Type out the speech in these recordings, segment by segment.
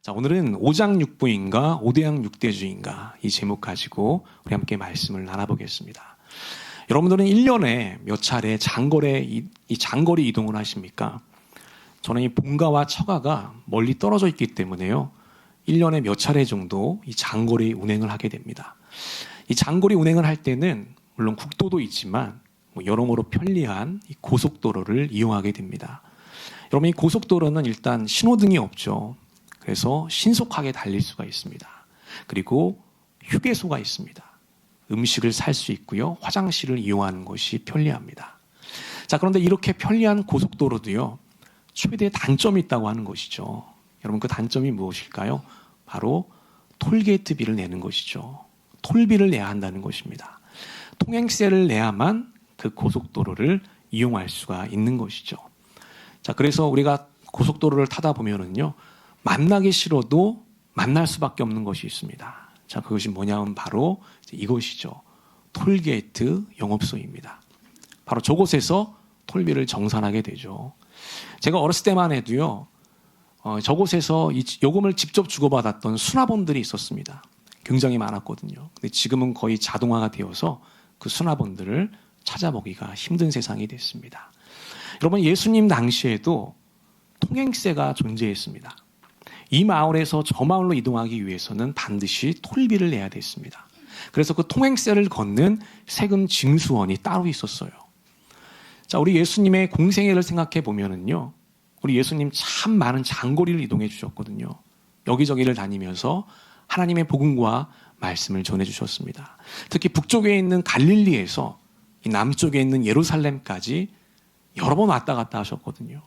자, 오늘은 오장육부인가 오대양육대주인가 이 제목 가지고 우리 함께 말씀을 나눠보겠습니다. 여러분들은 1년에 몇 차례 장거리 이동을 하십니까? 저는 이 본가와 처가가 멀리 떨어져 있기 때문에요. 1년에 몇 차례 정도 이 장거리 운행을 하게 됩니다. 이 장거리 운행을 할 때는 물론 국도도 있지만 여러모로 편리한 이 고속도로를 이용하게 됩니다. 여러분, 이 고속도로는 일단 신호등이 없죠. 그래서 신속하게 달릴 수가 있습니다. 그리고 휴게소가 있습니다. 음식을 살 수 있고요. 화장실을 이용하는 것이 편리합니다. 자, 그런데 이렇게 편리한 고속도로도요, 최대 단점이 있다고 하는 것이죠. 여러분, 그 단점이 무엇일까요? 바로 톨게이트비를 내는 것이죠. 톨비를 내야 한다는 것입니다. 통행세를 내야만 그 고속도로를 이용할 수가 있는 것이죠. 자, 그래서 우리가 고속도로를 타다 보면은요, 만나기 싫어도 만날 수밖에 없는 것이 있습니다. 자, 그것이 뭐냐면 바로 이것이죠. 톨게이트 영업소입니다. 바로 저곳에서 톨비를 정산하게 되죠. 제가 어렸을 때만 해도요, 저곳에서 이 요금을 직접 주고받았던 수납원들이 있었습니다. 굉장히 많았거든요. 근데 지금은 거의 자동화가 되어서 그 수납원들을 찾아보기가 힘든 세상이 됐습니다. 여러분, 예수님 당시에도 통행세가 존재했습니다. 이 마을에서 저 마을로 이동하기 위해서는 반드시 톨비를 내야 됐습니다. 그래서 그 통행세를 걷는 세금 징수원이 따로 있었어요. 자, 우리 예수님의 공생애를 생각해 보면은요, 우리 예수님 참 많은 장거리를 이동해 주셨거든요. 여기저기를 다니면서 하나님의 복음과 말씀을 전해 주셨습니다. 특히 북쪽에 있는 갈릴리에서 이 남쪽에 있는 예루살렘까지 여러 번 왔다 갔다 하셨거든요.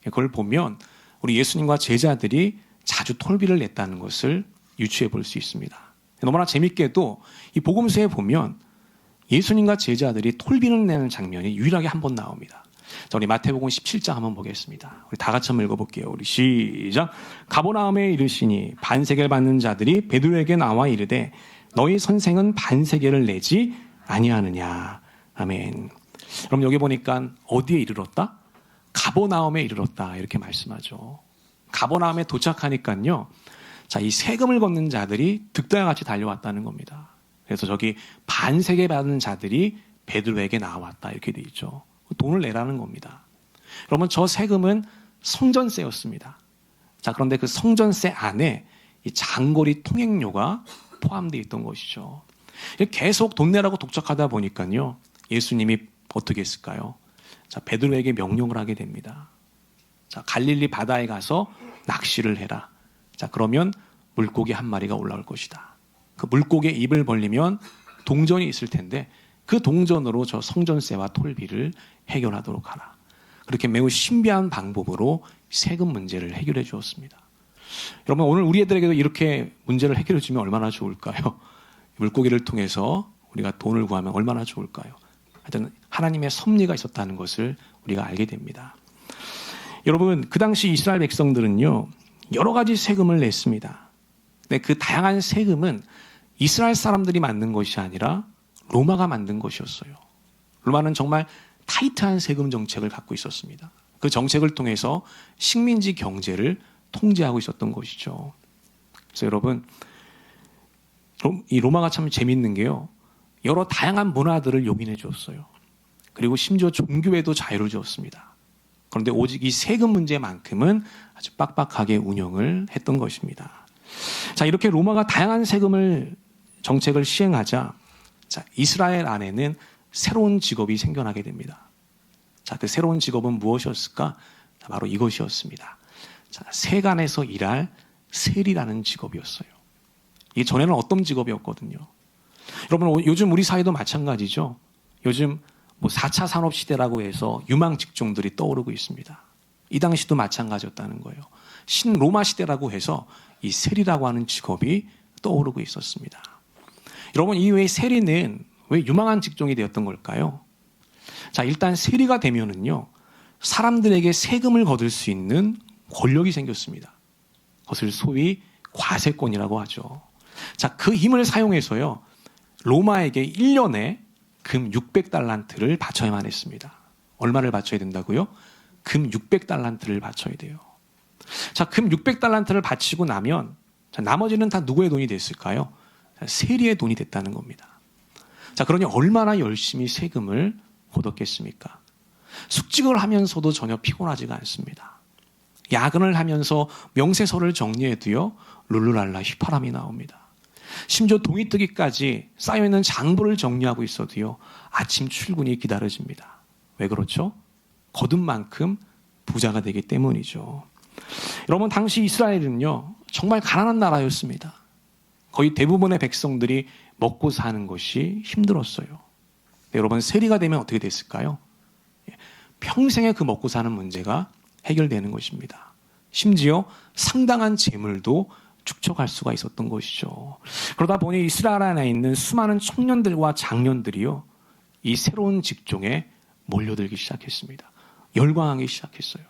그걸 보면 우리 예수님과 제자들이 자주 톨비를 냈다는 것을 유추해 볼 수 있습니다. 너무나 재밌게도 이 복음서에 보면 예수님과 제자들이 톨비를 내는 장면이 유일하게 한 번 나옵니다. 자, 우리 마태복음 17장 한번 보겠습니다. 우리 다 같이 한번 읽어볼게요. 우리 시작. 가버나움에 이르시니 반세계를 받는 자들이 베드로에게 나와 이르되 너희 선생은 반세계를 내지 아니하느냐. 아멘. 그럼 여기 보니까 어디에 이르렀다? 가버나움에 이르렀다. 이렇게 말씀하죠. 가버나움에 도착하니까요, 자, 이 세금을 걷는 자들이 득달과 같이 달려왔다는 겁니다. 그래서 저기 반세계 받는 자들이 베드로에게 나왔다. 이렇게 돼 있죠. 돈을 내라는 겁니다. 그러면 저 세금은 성전세였습니다. 자, 그런데 그 성전세 안에 이 장거리 통행료가 포함되어 있던 것이죠. 계속 돈 내라고 독촉하다 보니까요, 예수님이 어떻게 했을까요? 자, 베드로에게 명령을 하게 됩니다. 자, 갈릴리 바다에 가서 낚시를 해라. 자, 그러면 물고기 한 마리가 올라올 것이다. 그 물고기의 입을 벌리면 동전이 있을 텐데 그 동전으로 저 성전세와 톨비를 해결하도록 하라. 그렇게 매우 신비한 방법으로 세금 문제를 해결해 주었습니다. 여러분, 오늘 우리 애들에게도 이렇게 문제를 해결해 주면 얼마나 좋을까요? 물고기를 통해서 우리가 돈을 구하면 얼마나 좋을까요? 하여튼 하나님의 섭리가 있었다는 것을 우리가 알게 됩니다. 여러분, 그 당시 이스라엘 백성들은요, 여러 가지 세금을 냈습니다. 근데 그 다양한 세금은 이스라엘 사람들이 만든 것이 아니라 로마가 만든 것이었어요. 로마는 정말 타이트한 세금 정책을 갖고 있었습니다. 그 정책을 통해서 식민지 경제를 통제하고 있었던 것이죠. 그래서 여러분, 이 로마가 참 재밌는 게요, 여러 다양한 문화들을 용인해 주었어요. 그리고 심지어 종교에도 자유를 주었습니다. 그런데 오직 이 세금 문제만큼은 아주 빡빡하게 운영을 했던 것입니다. 자, 이렇게 로마가 다양한 정책을 시행하자, 자, 이스라엘 안에는 새로운 직업이 생겨나게 됩니다. 자, 그 새로운 직업은 무엇이었을까? 자, 바로 이것이었습니다. 자, 세간에서 일할 세리라는 직업이었어요. 이게 전에는 어떤 직업이었거든요. 여러분, 요즘 우리 사회도 마찬가지죠. 요즘 4차 산업시대라고 해서 유망 직종들이 떠오르고 있습니다. 이 당시도 마찬가지였다는 거예요. 신로마 시대라고 해서 이 세리라고 하는 직업이 떠오르고 있었습니다. 여러분, 이 외에 세리는 왜 유망한 직종이 되었던 걸까요? 자, 일단 세리가 되면은요, 사람들에게 세금을 거둘 수 있는 권력이 생겼습니다. 그것을 소위 과세권이라고 하죠. 자, 그 힘을 사용해서요, 로마에게 1년에 금 600달란트를 바쳐야만 했습니다. 얼마를 바쳐야 된다고요? 금 600달란트를 바쳐야 돼요. 자, 금 600달란트를 바치고 나면 자, 나머지는 다 누구의 돈이 됐을까요? 자, 세리의 돈이 됐다는 겁니다. 자, 그러니 얼마나 열심히 세금을 걷었겠습니까? 숙직을 하면서도 전혀 피곤하지가 않습니다. 야근을 하면서 명세서를 정리해도요, 룰루랄라 휘파람이 나옵니다. 심지어 동이뜨기까지 쌓여있는 장부를 정리하고 있어도요, 아침 출근이 기다려집니다. 왜 그렇죠? 거둔 만큼 부자가 되기 때문이죠. 여러분, 당시 이스라엘은요, 정말 가난한 나라였습니다. 거의 대부분의 백성들이 먹고 사는 것이 힘들었어요. 여러분, 세리가 되면 어떻게 됐을까요? 평생에 그 먹고 사는 문제가 해결되는 것입니다. 심지어 상당한 재물도 축적할 수가 있었던 것이죠. 그러다 보니 이스라엘 안에 있는 수많은 청년들과 장년들이요, 이 새로운 직종에 몰려들기 시작했습니다. 열광하기 시작했어요.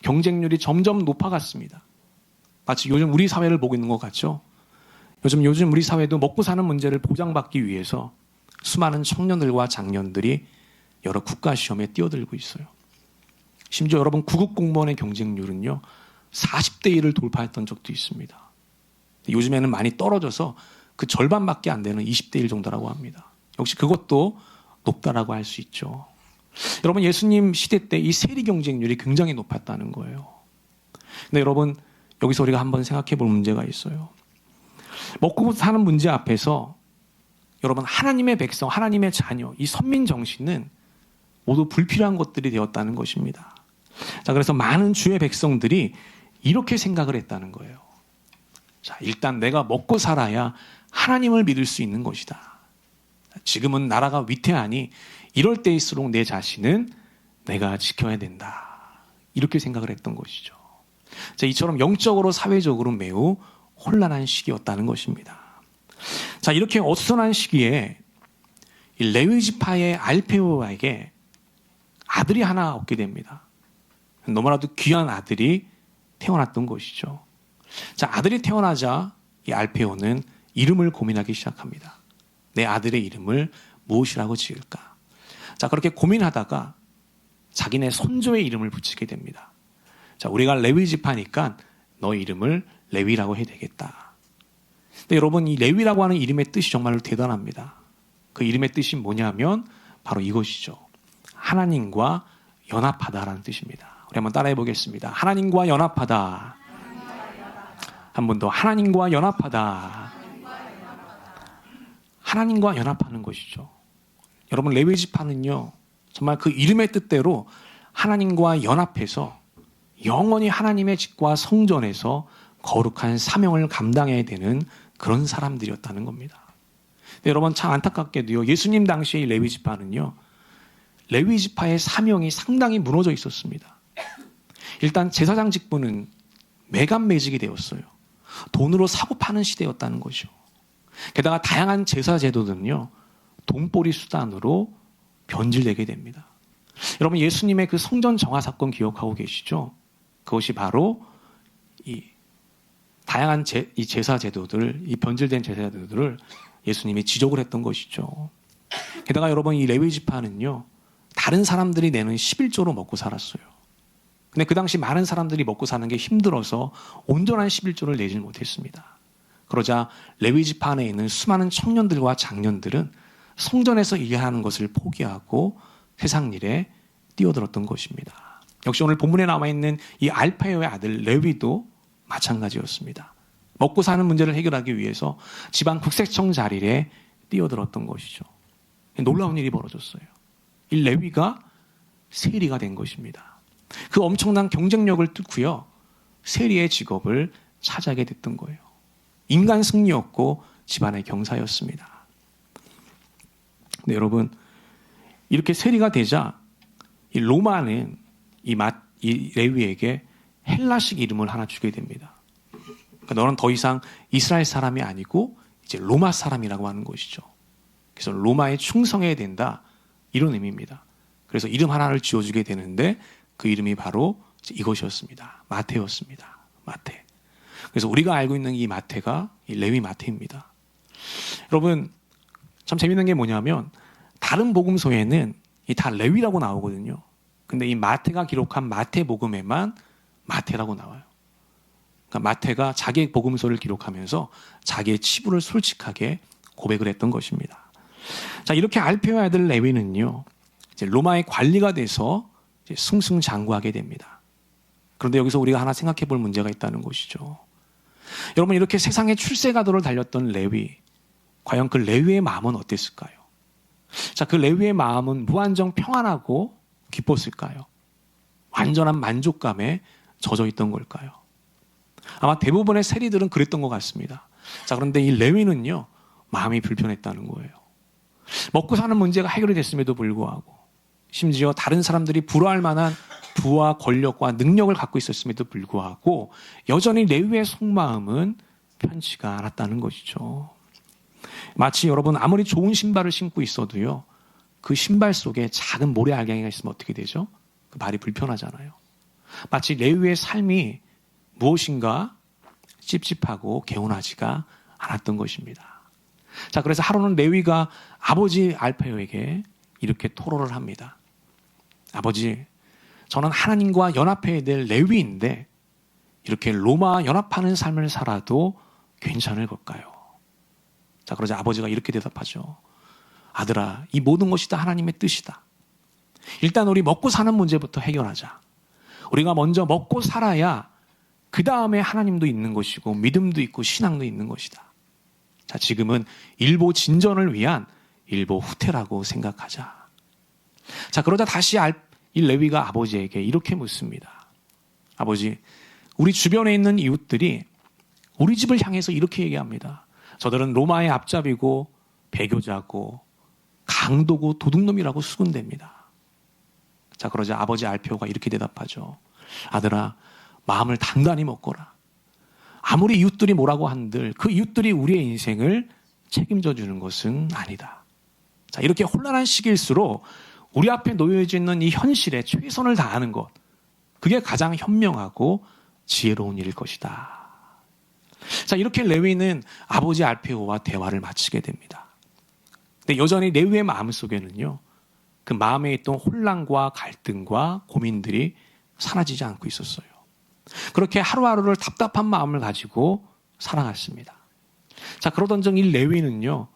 경쟁률이 점점 높아갔습니다. 마치 요즘 우리 사회를 보고 있는 것 같죠? 요즘 우리 사회도 먹고 사는 문제를 보장받기 위해서 수많은 청년들과 장년들이 여러 국가시험에 뛰어들고 있어요. 심지어 여러분, 구급 공무원의 경쟁률은요, 40대 1을 돌파했던 적도 있습니다. 요즘에는 많이 떨어져서 그 절반밖에 안 되는 20대 1 정도라고 합니다. 역시 그것도 높다라고 할 수 있죠. 여러분, 예수님 시대 때 이 세리 경쟁률이 굉장히 높았다는 거예요. 근데 여러분, 여기서 우리가 한번 생각해 볼 문제가 있어요. 먹고 사는 문제 앞에서 여러분, 하나님의 백성, 하나님의 자녀, 이 선민 정신은 모두 불필요한 것들이 되었다는 것입니다. 자, 그래서 많은 주의 백성들이 이렇게 생각을 했다는 거예요. 자, 일단 내가 먹고 살아야 하나님을 믿을 수 있는 것이다. 지금은 나라가 위태하니 이럴 때일수록 내 자신은 내가 지켜야 된다. 이렇게 생각을 했던 것이죠. 자, 이처럼 영적으로 사회적으로 매우 혼란한 시기였다는 것입니다. 자, 이렇게 어수선한 시기에 이 레위 지파의 알페오에게 아들이 하나 얻게 됩니다. 너무나도 귀한 아들이 태어났던 것이죠. 자, 아들이 태어나자 이 알페오는 이름을 고민하기 시작합니다. 내 아들의 이름을 무엇이라고 지을까? 자, 그렇게 고민하다가 자기네 손조의 이름을 붙이게 됩니다. 자, 우리가 레위 지파니까 너 이름을 레위라고 해야 되겠다. 근데 여러분, 이 레위라고 하는 이름의 뜻이 정말로 대단합니다. 그 이름의 뜻이 뭐냐면 바로 이것이죠. 하나님과 연합하다라는 뜻입니다. 우리 한번 따라해 보겠습니다. 하나님과 연합하다. 한 번 더. 하나님과 연합하다. 하나님과 연합하는 것이죠. 여러분, 레위 지파는요, 정말 그 이름의 뜻대로 하나님과 연합해서 영원히 하나님의 집과 성전에서 거룩한 사명을 감당해야 되는 그런 사람들이었다는 겁니다. 근데 여러분, 참 안타깝게도요, 예수님 당시의 레위 지파는요, 레위 지파의 사명이 상당히 무너져 있었습니다. 일단 제사장 직분은 매간매직이 되었어요. 돈으로 사고 파는 시대였다는 거죠. 게다가 다양한 제사 제도들은요, 돈벌이 수단으로 변질되게 됩니다. 여러분, 예수님의 그 성전 정화 사건 기억하고 계시죠? 그것이 바로 이 다양한 이 제사 제도들, 이 변질된 제사 제도들을 예수님이 지적을 했던 것이죠. 게다가 여러분, 이 레위 지파는요, 다른 사람들이 내는 11조로 먹고 살았어요. 근데 그 당시 많은 사람들이 먹고 사는 게 힘들어서 온전한 11조를 내지 못했습니다. 그러자 레위 지파 안에 있는 수많은 청년들과 장년들은 성전에서 일하는 것을 포기하고 세상 일에 뛰어들었던 것입니다. 역시 오늘 본문에 남아있는 이 알페오의 아들 레위도 마찬가지였습니다. 먹고 사는 문제를 해결하기 위해서 지방 국세청 자리에 뛰어들었던 것이죠. 놀라운 일이 벌어졌어요. 이 레위가 세리가 된 것입니다. 그 엄청난 경쟁력을 뚫고요, 세리의 직업을 차지하게 됐던 거예요. 인간 승리였고 집안의 경사였습니다. 근데 여러분, 이렇게 세리가 되자 이 로마는 이 레위에게 헬라식 이름을 하나 주게 됩니다. 그러니까 너는 더 이상 이스라엘 사람이 아니고 이제 로마 사람이라고 하는 것이죠. 그래서 로마에 충성해야 된다, 이런 의미입니다. 그래서 이름 하나를 지어주게 되는데 그 이름이 바로 이것이었습니다. 마태였습니다. 마태. 그래서 우리가 알고 있는 이 마태가 이 레위 마태입니다. 여러분, 참 재밌는 게 뭐냐면 다른 복음서에는 이 다 레위라고 나오거든요. 근데 이 마태가 기록한 마태복음에만 마태라고 나와요. 그러니까 마태가 자기의 복음서를 기록하면서 자기의 치부를 솔직하게 고백을 했던 것입니다. 자, 이렇게 알페오의 아들 레위는요, 이제 로마의 관리가 돼서 이제 승승장구하게 됩니다. 그런데 여기서 우리가 하나 생각해 볼 문제가 있다는 것이죠. 여러분, 이렇게 세상의 출세가도를 달렸던 레위, 과연 그 레위의 마음은 어땠을까요? 자, 그 레위의 마음은 무한정 평안하고 기뻤을까요? 완전한 만족감에 젖어 있던 걸까요? 아마 대부분의 세리들은 그랬던 것 같습니다. 자, 그런데 이 레위는요, 마음이 불편했다는 거예요. 먹고 사는 문제가 해결이 됐음에도 불구하고, 심지어 다른 사람들이 부러워할 만한 부와 권력과 능력을 갖고 있었음에도 불구하고 여전히 레위의 속마음은 편치가 않았다는 것이죠. 마치 여러분 아무리 좋은 신발을 신고 있어도요, 그 신발 속에 작은 모래알갱이가 있으면 어떻게 되죠? 그 발이 불편하잖아요. 마치 레위의 삶이 무엇인가 찝찝하고 개운하지가 않았던 것입니다. 자, 그래서 하루는 레위가 아버지 알페오에게 이렇게 토로를 합니다. 아버지, 저는 하나님과 연합해야 될 레위인데 이렇게 로마와 연합하는 삶을 살아도 괜찮을 걸까요? 자, 그러자 아버지가 이렇게 대답하죠. 아들아, 이 모든 것이 다 하나님의 뜻이다. 일단 우리 먹고 사는 문제부터 해결하자. 우리가 먼저 먹고 살아야 그 다음에 하나님도 있는 것이고 믿음도 있고 신앙도 있는 것이다. 자, 지금은 일보 진전을 위한 일보 후퇴라고 생각하자. 자, 그러자 다시 이 레위가 아버지에게 이렇게 묻습니다. 아버지, 우리 주변에 있는 이웃들이 우리 집을 향해서 이렇게 얘기합니다. 저들은 로마의 앞잡이고 배교자고 강도고 도둑놈이라고 수군댑니다. 자, 그러자 아버지 알페오가 이렇게 대답하죠. 아들아, 마음을 단단히 먹거라. 아무리 이웃들이 뭐라고 한들 그 이웃들이 우리의 인생을 책임져 주는 것은 아니다. 자, 이렇게 혼란한 시기일수록 우리 앞에 놓여져 있는 이 현실에 최선을 다하는 것, 그게 가장 현명하고 지혜로운 일일 것이다. 자, 이렇게 레위는 아버지 알페오와 대화를 마치게 됩니다. 근데 여전히 레위의 마음속에는요, 그 마음에 있던 혼란과 갈등과 고민들이 사라지지 않고 있었어요. 그렇게 하루하루를 답답한 마음을 가지고 살아갔습니다. 자, 그러던 중 이 레위는요,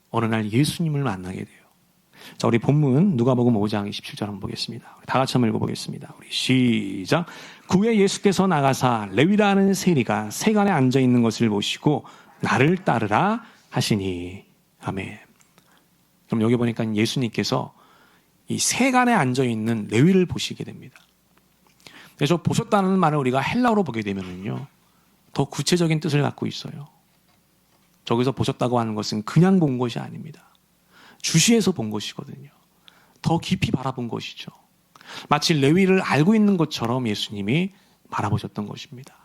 어느 날 예수님을 만나게 돼요. 자, 우리 본문 누가복음 5장 27절 한번 보겠습니다. 다 같이 한번 읽어보겠습니다. 우리 시작. 그 후에 예수께서 나가사 레위라는 세리가 세간에 앉아 있는 것을 보시고 나를 따르라 하시니. 아멘. 그럼 여기 보니까 예수님께서 이 세간에 앉아 있는 레위를 보시게 됩니다. 그래서 보셨다는 말을 우리가 헬라어로 보게 되면은요, 더 구체적인 뜻을 갖고 있어요. 저기서 보셨다고 하는 것은 그냥 본 것이 아닙니다. 주시해서 본 것이거든요. 더 깊이 바라본 것이죠. 마치 레위를 알고 있는 것처럼 예수님이 바라보셨던 것입니다.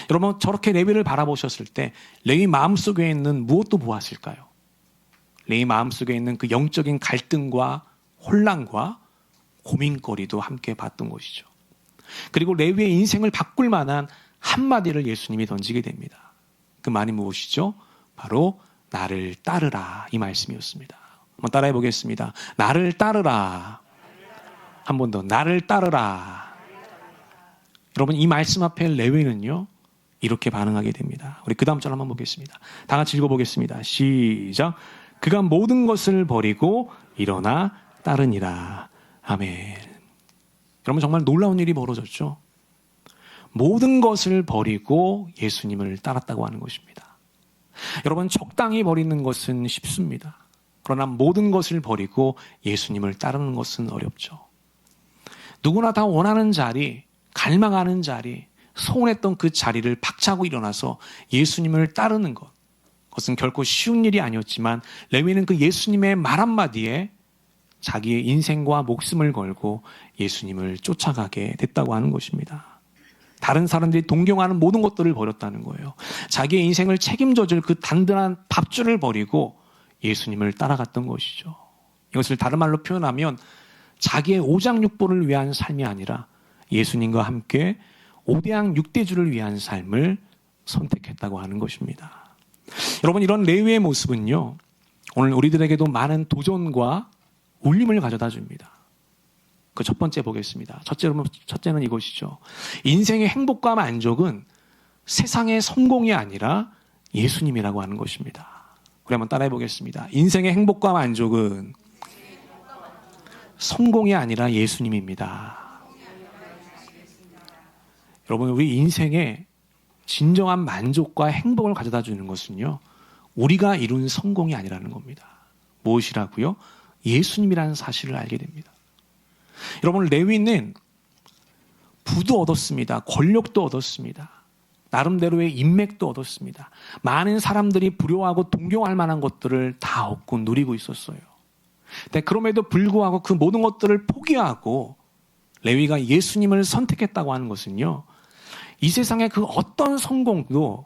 여러분, 저렇게 레위를 바라보셨을 때 레위 마음속에 있는 무엇도 보았을까요? 레위 마음속에 있는 그 영적인 갈등과 혼란과 고민거리도 함께 봤던 것이죠. 그리고 레위의 인생을 바꿀 만한 한마디를 예수님이 던지게 됩니다. 그 말이 무엇이죠? 바로 나를 따르라, 이 말씀이었습니다. 한번 따라해 보겠습니다. 나를 따르라. 한 번 더, 나를 따르라. 여러분, 이 말씀 앞에 레위는요, 이렇게 반응하게 됩니다. 우리 그 다음 절 한번 보겠습니다. 다 같이 읽어보겠습니다. 시작. 그가 모든 것을 버리고 일어나 따르니라. 아멘. 여러분, 정말 놀라운 일이 벌어졌죠. 모든 것을 버리고 예수님을 따랐다고 하는 것입니다. 여러분, 적당히 버리는 것은 쉽습니다. 그러나 모든 것을 버리고 예수님을 따르는 것은 어렵죠. 누구나 다 원하는 자리, 갈망하는 자리, 소원했던 그 자리를 박차고 일어나서 예수님을 따르는 것, 그것은 결코 쉬운 일이 아니었지만 레위는 그 예수님의 말 한마디에 자기의 인생과 목숨을 걸고 예수님을 쫓아가게 됐다고 하는 것입니다. 다른 사람들이 동경하는 모든 것들을 버렸다는 거예요. 자기의 인생을 책임져줄 그 단단한 밥줄을 버리고 예수님을 따라갔던 것이죠. 이것을 다른 말로 표현하면 자기의 오장육부를 위한 삶이 아니라 예수님과 함께 오대양 육대주를 위한 삶을 선택했다고 하는 것입니다. 여러분, 이런 레위의 모습은요, 오늘 우리들에게도 많은 도전과 울림을 가져다 줍니다. 그 첫 번째 보겠습니다. 첫째는 이것이죠. 인생의 행복과 만족은 세상의 성공이 아니라 예수님이라고 하는 것입니다. 우리 한번 따라해 보겠습니다. 인생의 행복과 만족은 성공이 아니라 예수님입니다. 여러분, 우리 인생에 진정한 만족과 행복을 가져다 주는 것은요, 우리가 이룬 성공이 아니라는 겁니다. 무엇이라고요? 예수님이라는 사실을 알게 됩니다. 여러분, 레위는 부도 얻었습니다. 권력도 얻었습니다. 나름대로의 인맥도 얻었습니다. 많은 사람들이 부러워하고 동경할 만한 것들을 다 얻고 누리고 있었어요. 근데 그럼에도 불구하고 그 모든 것들을 포기하고 레위가 예수님을 선택했다고 하는 것은요, 이 세상의 그 어떤 성공도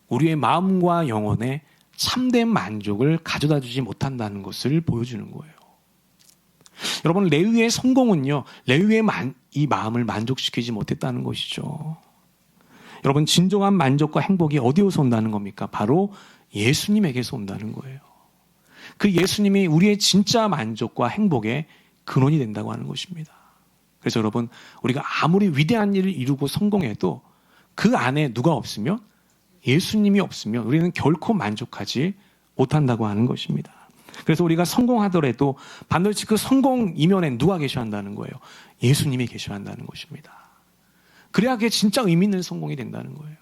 우리의 마음과 영혼에 참된 만족을 가져다 주지 못한다는 것을 보여주는 거예요. 여러분, 레위의 성공은요, 레위의 이 마음을 만족시키지 못했다는 것이죠. 여러분, 진정한 만족과 행복이 어디에서 온다는 겁니까? 바로 예수님에게서 온다는 거예요. 그 예수님이 우리의 진짜 만족과 행복의 근원이 된다고 하는 것입니다. 그래서 여러분, 우리가 아무리 위대한 일을 이루고 성공해도 그 안에 누가 없으면, 예수님이 없으면 우리는 결코 만족하지 못한다고 하는 것입니다. 그래서 우리가 성공하더라도 반드시 그 성공 이면에 누가 계셔야 한다는 거예요? 예수님이 계셔야 한다는 것입니다. 그래야 그게 진짜 의미 있는 성공이 된다는 거예요.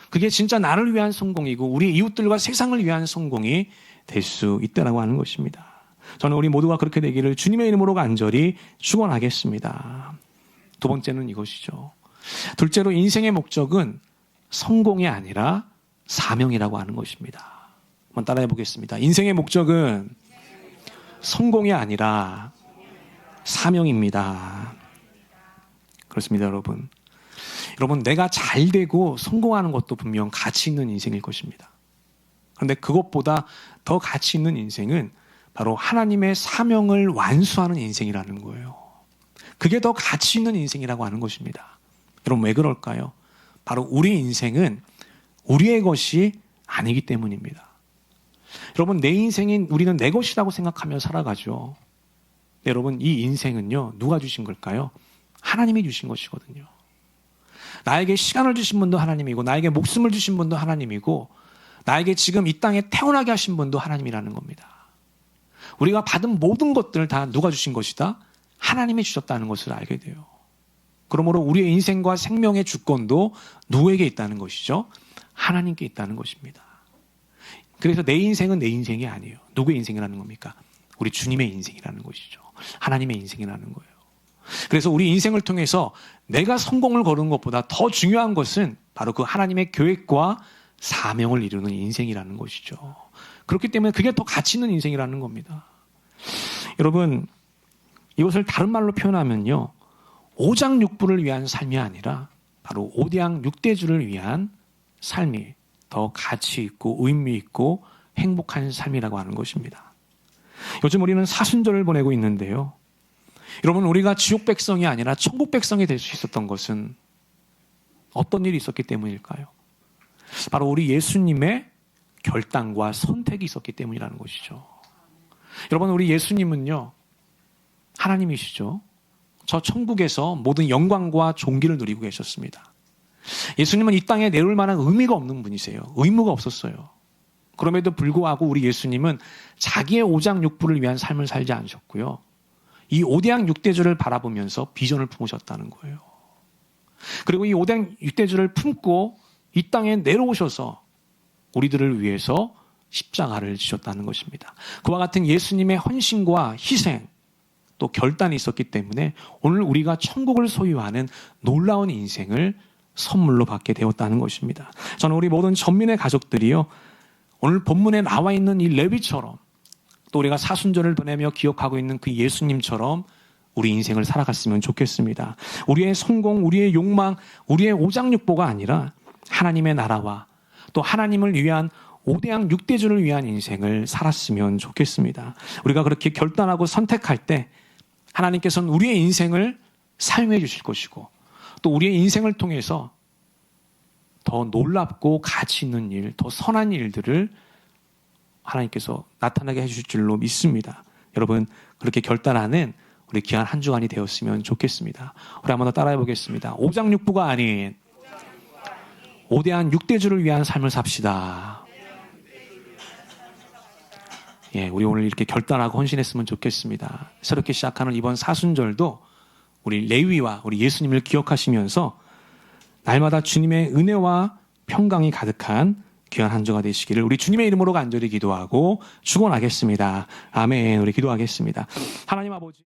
그게 진짜 나를 위한 성공이고 우리 이웃들과 세상을 위한 성공이 될 수 있다라고 하는 것입니다. 저는 우리 모두가 그렇게 되기를 주님의 이름으로 간절히 축원하겠습니다. 두 번째는 이것이죠. 둘째로, 인생의 목적은 성공이 아니라 사명이라고 하는 것입니다. 한번 따라해 보겠습니다. 인생의 목적은 성공이 아니라 사명입니다. 그렇습니다, 여러분. 여러분, 내가 잘 되고 성공하는 것도 분명 가치 있는 인생일 것입니다. 그런데 그것보다 더 가치 있는 인생은 바로 하나님의 사명을 완수하는 인생이라는 거예요. 그게 더 가치 있는 인생이라고 하는 것입니다. 여러분, 왜 그럴까요? 바로 우리 인생은 우리의 것이 아니기 때문입니다. 여러분, 내 인생인 우리는 내 것이라고 생각하며 살아가죠. 여러분, 이 인생은요, 누가 주신 걸까요? 하나님이 주신 것이거든요. 나에게 시간을 주신 분도 하나님이고, 나에게 목숨을 주신 분도 하나님이고, 나에게 지금 이 땅에 태어나게 하신 분도 하나님이라는 겁니다. 우리가 받은 모든 것들을 다 누가 주신 것이다? 하나님이 주셨다는 것을 알게 돼요. 그러므로 우리의 인생과 생명의 주권도 누구에게 있다는 것이죠? 하나님께 있다는 것입니다. 그래서 내 인생은 내 인생이 아니에요. 누구의 인생이라는 겁니까? 우리 주님의 인생이라는 것이죠. 하나님의 인생이라는 거예요. 그래서 우리 인생을 통해서 내가 성공을 거두는 것보다 더 중요한 것은 바로 그 하나님의 계획과 사명을 이루는 인생이라는 것이죠. 그렇기 때문에 그게 더 가치 있는 인생이라는 겁니다. 여러분, 이것을 다른 말로 표현하면요, 오장육부를 위한 삶이 아니라 바로 오대양 육대주를 위한 삶이 더 가치 있고 의미 있고 행복한 삶이라고 하는 것입니다. 요즘 우리는 사순절을 보내고 있는데요. 여러분, 우리가 지옥 백성이 아니라 천국 백성이 될 수 있었던 것은 어떤 일이 있었기 때문일까요? 바로 우리 예수님의 결단과 선택이 있었기 때문이라는 것이죠. 여러분, 우리 예수님은요, 하나님이시죠. 저 천국에서 모든 영광과 존귀를 누리고 계셨습니다. 예수님은 이 땅에 내올 만한 의미가 없는 분이세요. 의무가 없었어요. 그럼에도 불구하고 우리 예수님은 자기의 오장육부를 위한 삶을 살지 않으셨고요. 이 오대양 육대주를 바라보면서 비전을 품으셨다는 거예요. 그리고 이 오대양 육대주를 품고 이 땅에 내려오셔서 우리들을 위해서 십자가를 지셨다는 것입니다. 그와 같은 예수님의 헌신과 희생, 또 결단이 있었기 때문에 오늘 우리가 천국을 소유하는 놀라운 인생을 선물로 받게 되었다는 것입니다. 저는 우리 모든 전민의 가족들이요, 오늘 본문에 나와 있는 이 레위처럼 또 우리가 사순절을 보내며 기억하고 있는 그 예수님처럼 우리 인생을 살아갔으면 좋겠습니다. 우리의 성공, 우리의 욕망, 우리의 오장육부가 아니라 하나님의 나라와 또 하나님을 위한 오대양 육대주를 위한 인생을 살았으면 좋겠습니다. 우리가 그렇게 결단하고 선택할 때 하나님께서는 우리의 인생을 사용해 주실 것이고 또 우리의 인생을 통해서 더 놀랍고 가치 있는 일, 더 선한 일들을 하나님께서 나타나게 해주실 줄로 믿습니다. 여러분, 그렇게 결단하는 우리 귀한 한 주간이 되었으면 좋겠습니다. 우리 한번 더 따라해 보겠습니다. 오장육부가 아닌 오대한 육대주를 위한 삶을 삽시다. 예, 우리 오늘 이렇게 결단하고 헌신했으면 좋겠습니다. 새롭게 시작하는 이번 사순절도 우리 레위와 우리 예수님을 기억하시면서 날마다 주님의 은혜와 평강이 가득한 귀한 한 주가 되시기를 우리 주님의 이름으로 간절히 기도하고 축원하겠습니다. 아멘. 우리 기도하겠습니다. 하나님 아버지.